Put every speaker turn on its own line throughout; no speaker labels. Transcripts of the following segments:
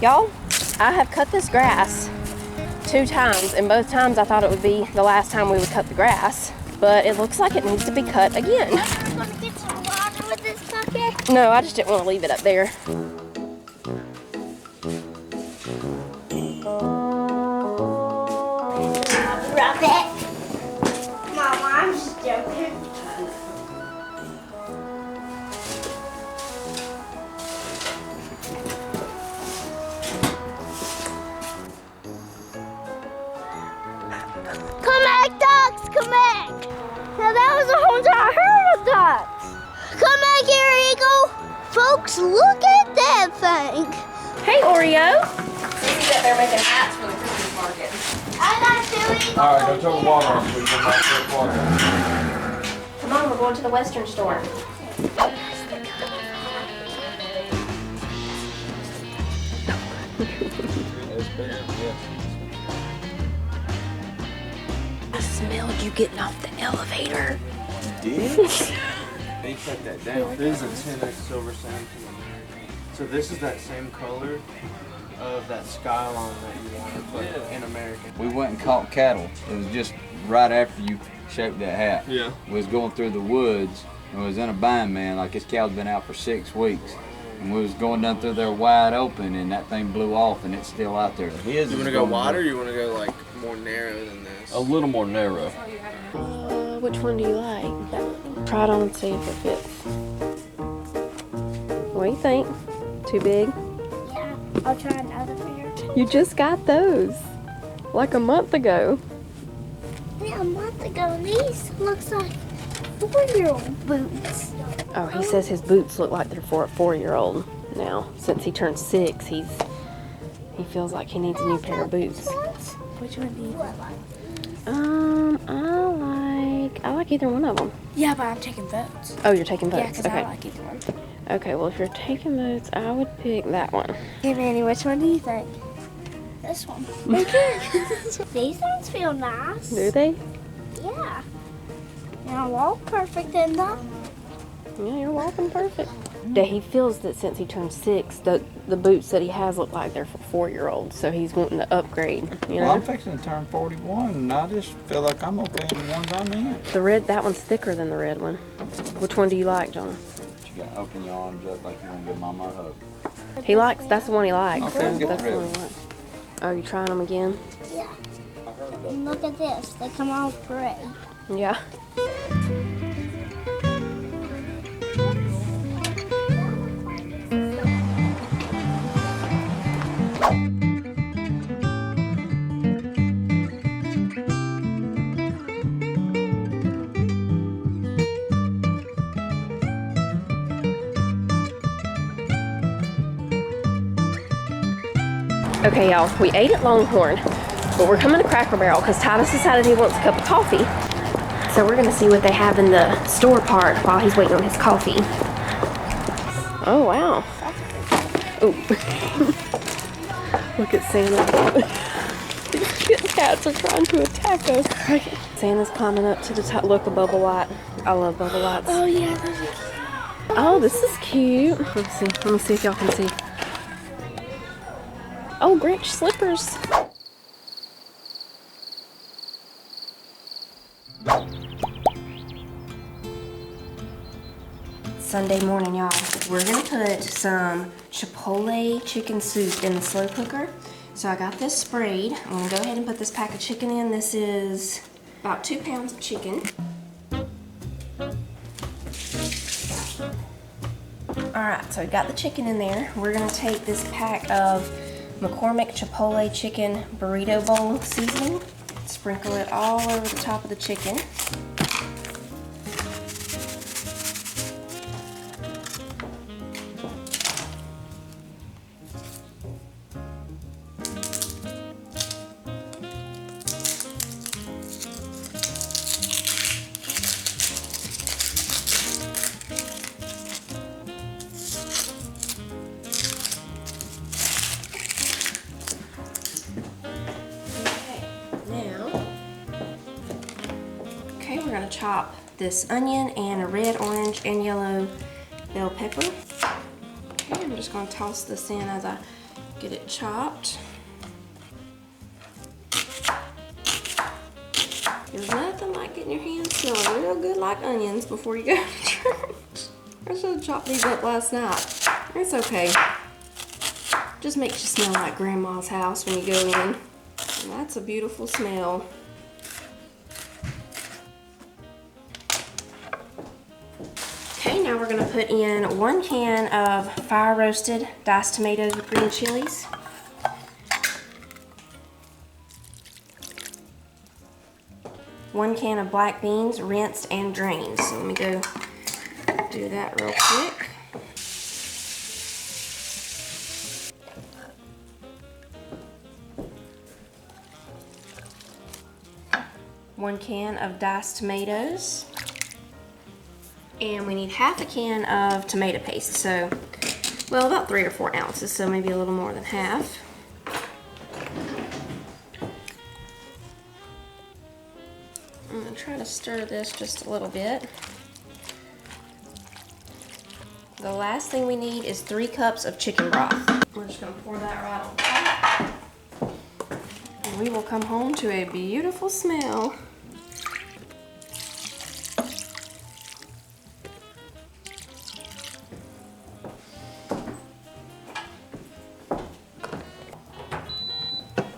Y'all, I have cut this grass 2 times, and both times I thought it would be the last time we would cut the grass, but it looks like it needs to be cut again.
Want to get some water with this bucket?
No, I just didn't want to leave it up there.
Rub it. Mama, I'm just joking. Come back, ducks! Come back! Now that was a whole entire herd of ducks! Come back here, Eagle! Folks, look at that thing!
Hey, Oreo! He's out there making hats for the Christmas market.
I got 2 Eagles!
Alright, go turn the water off so we can back to the water.
Come on, we're going to the Western store. I smelled you getting off the elevator.
Did? They cut that down. This is a 10x silver sand from American. So this is that same color of that skyline that you wanted, but in American.
We went and caught cattle. It was just right after you shaped that hat.
Yeah.
We was going through the woods and we was in a bind, man. Like this cow's been out for 6 weeks. And we was going down through there wide open and that thing blew off and it's still out there.
You want to go wide or you want to go like more narrow than this?
A little more narrow.
Which one do you like? Try it on and see if it fits. What do you think? Too big?
Yeah, I'll try another pair.
You just got those like a month ago.
Yeah, a month ago, these looks like 4-year-old boots.
Oh, he says his boots look like they're for a 4-year-old now. Since he turned 6, he feels like he needs a new pair of boots.
Which one do you like?
I like either one of them.
Yeah, but I'm taking votes.
Oh, you're taking votes.
Yeah, because I like either one.
Okay, well, if you're taking votes, I would pick that one.
Hey, Manny, which one do you think? This one. Okay. These ones feel nice.
Do they?
Yeah. And I walk perfect in them.
Yeah, you're walking perfect. Yeah, he feels that since he turned 6, the boots that he has look like they're for 4-year-olds, so he's wanting to upgrade. You know?
Well, I'm fixing to turn 41 and I just feel like I'm okay in the ones I'm in.
The red, that one's thicker than the red one. Which one do you like, John?
You got to open your arms up like you want to give mama a hug.
He likes, that's the one he likes.
Okay, get
That's
the
the
red
one he likes. Oh, you trying them again?
Yeah. And look at this. They come off gray.
Yeah. Okay, y'all, we ate at Longhorn, but we're coming to Cracker Barrel because Titus decided he wants a cup of coffee. So we're gonna see what they have in the store part while he's waiting on his coffee. Oh, wow. Oh. Look at Santa. These cats are trying to attack us. Santa's climbing up to the top. Look, a bubble light. I love bubble lights.
Oh, yeah, those are cute.
Oh, this is cute. Let me see if y'all can see. Oh, Grinch slippers. Sunday morning, y'all. We're gonna put some Chipotle chicken soup in the slow cooker. So I got this sprayed. I'm gonna go ahead and put this pack of chicken in. This is about 2 pounds of chicken. All right, so we got the chicken in there. We're gonna take this pack of McCormick Chipotle chicken burrito bowl seasoning, sprinkle it all over the top of the chicken. We're gonna chop this onion and a red, orange, and yellow bell pepper. Okay, I'm just gonna toss this in as I Get it chopped. There's nothing like getting your hands smelling real good like onions before you go to church. I should have chopped these up last night. It's okay. Just makes you smell like grandma's house when you go in. And that's a beautiful smell. Okay, now we're gonna put in 1 can of fire roasted diced tomatoes with green chilies. 1 can of black beans, rinsed and drained. So let me go do that real quick. One can of diced tomatoes. And we need half a can of tomato paste. So, well, about 3 or 4 ounces, so maybe a little more than half. I'm gonna try to stir this just a little bit. The last thing we need is 3 cups of chicken broth. We're just gonna pour that right on top. And we will come home to a beautiful smell.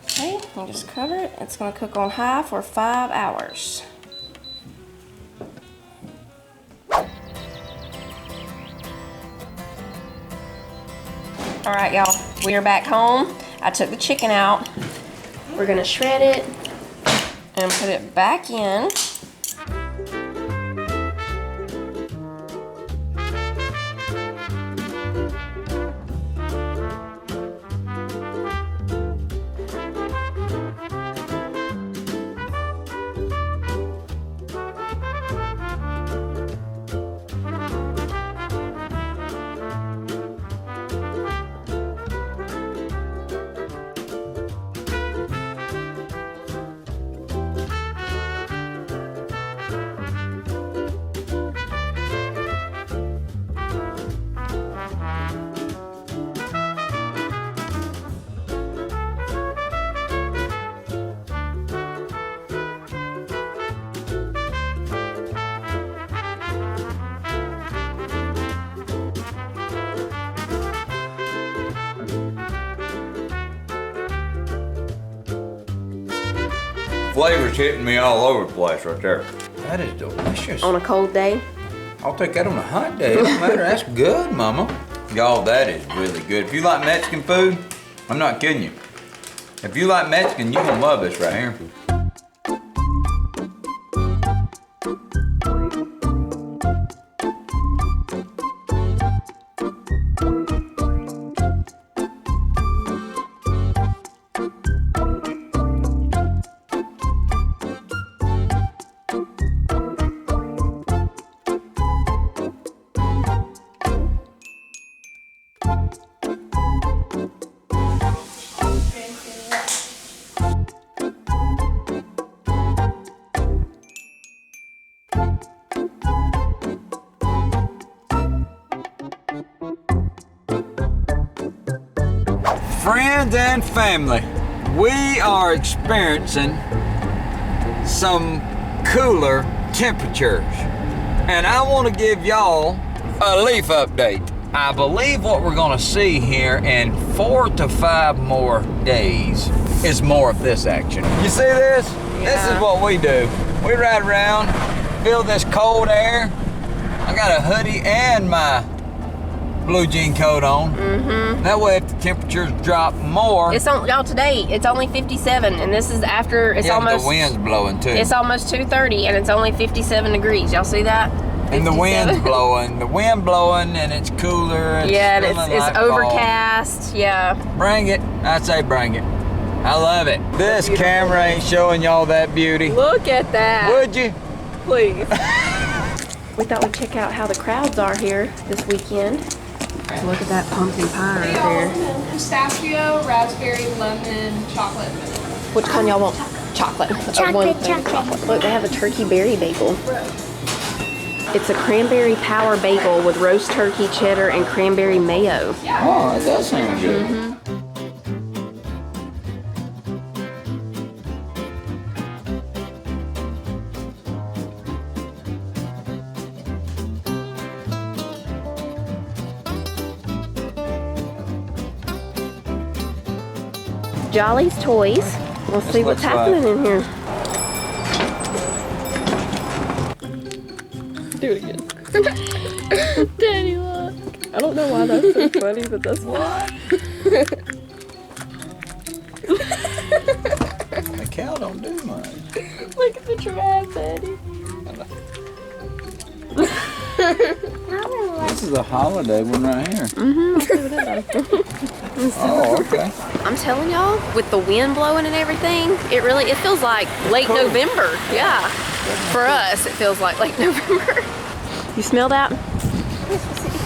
Okay, we'll just cover it. It's gonna cook on high for 5 hours. All right, y'all, we are back home. I took the chicken out. We're gonna shred it and put it back in.
Flavor's hitting me all over the place right there. That is delicious.
On a cold day.
I'll take that on a hot day. It don't matter. That's good, Mama. Y'all, that is really good. If you like Mexican food, I'm not kidding you. If you like Mexican, you're gonna love this right here. Friends and family, we are experiencing some cooler temperatures, and I want to give y'all a leaf update. I believe what we're gonna see here in 4 to 5 more days is more of this action. You see this?
Yeah.
This is what we do. We ride around, feel this cold air. I got a hoodie and my blue jean coat on. Mm-hmm. That way if the temperatures drop more.
It's on, y'all, today it's only 57 and this is after it's almost,
the wind's blowing too.
It's almost 2:30 and it's only 57 degrees. Y'all see that? 57.
And the wind's blowing. The wind blowing and it's cooler. It's
yeah, and it's overcast. Fall. Yeah.
Bring it. I say bring it. I love it. This camera ain't showing y'all that beauty.
Look at that.
Would you?
Please. We thought we'd check out how the crowds are here this weekend. Look at that pumpkin pie right there.
Pistachio, raspberry, lemon, chocolate.
Which kind y'all want? Chocolate.
Chocolate.
Look, they have a turkey berry bagel. It's a cranberry power bagel with roast turkey, cheddar, and cranberry mayo.
Oh, that does sound good.
Mm-hmm. Jolly's Toys. We'll see what's
looks
happening in here. Do it again. Daddy, look. I don't know why that's so funny, but that's what.
The cow don't do much.
Look at the giraffe, Daddy.
This is a holiday one right here. Oh, okay.
I'm telling y'all, with the wind blowing and everything, it feels like late November. Yeah. For us, it feels like late November. You smell that?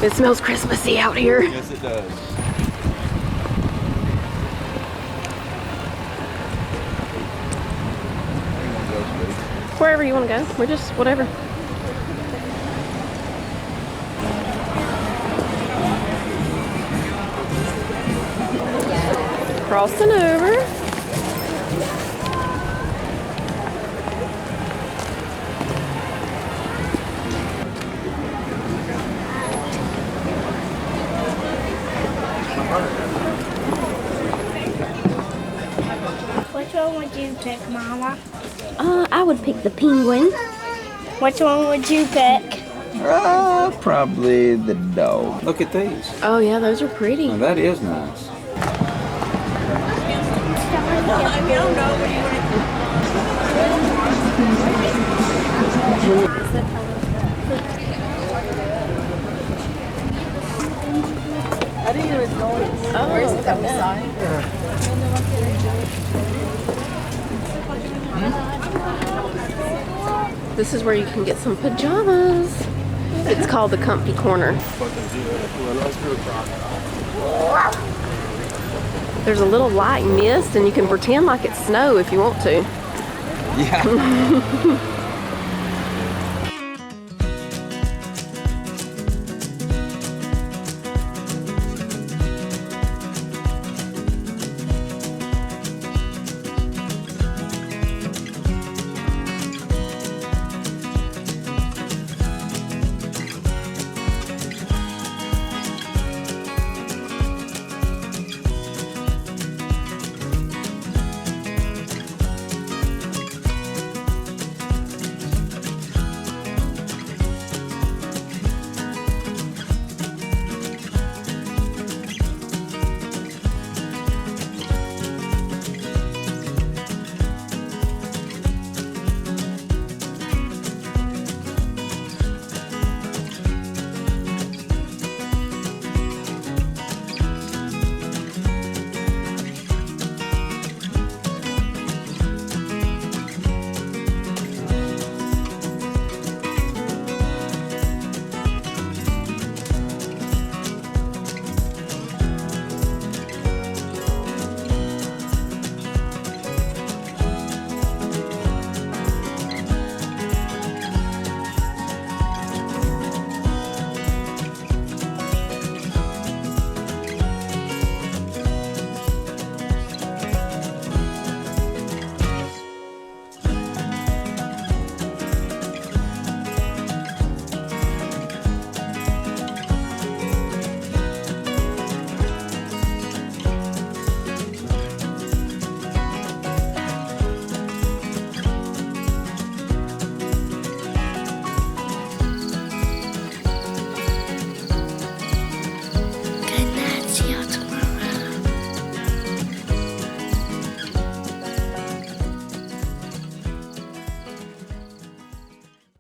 It smells Christmassy out here.
Yes, it does.
Wherever you want to go. We're just whatever. Crossing over.
Which one would you pick, Mama?
I would pick the penguin.
Which one would you pick?
Probably the dog. Look at these.
Oh yeah, those are pretty.
Now, that is nice.
This is where you can get some pajamas. It's called the Comfy Corner. There's a little light mist and you can pretend like it's snow if you want to.
Yeah.